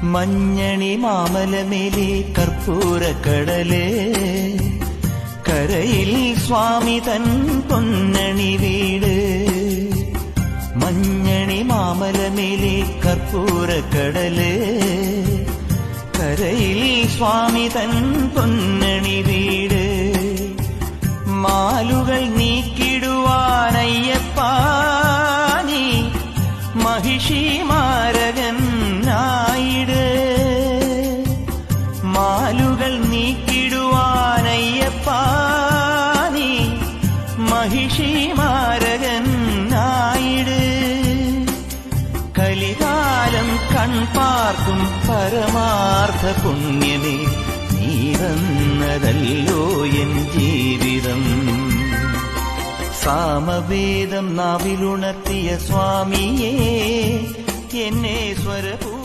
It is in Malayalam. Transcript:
മഞ്ഞണി മാമലമേലെ കർപ്പൂരക്കടല് കരയിൽ സ്വാമി തൻ പൊന്നണി വീട്. മഞ്ഞണി മാമലമേലെ കർപ്പൂരക്കടല് കരയിൽ സ്വാമി തൻ പൊന്നണി വീട്. മാലുകൾ നീക്കിടുവാനയ്യപ്പാ നീ മഹിഷി മാരകൻ ആയിട്. മാലുകൾ നീക്കിടുവാനയ്യപ്പാ നീ മഹിഷി മാരകൻ ആയിട്. കലികാലം കൺപാർക്കും പരമാർത്ഥ പുണ്യമേ നീ തന്നതല്ലോ എൻ ജീവിതം. സാമവേദം നാവിലുണർത്തിയ സ്വാമിയേ എന്നെ സ്വരപൂ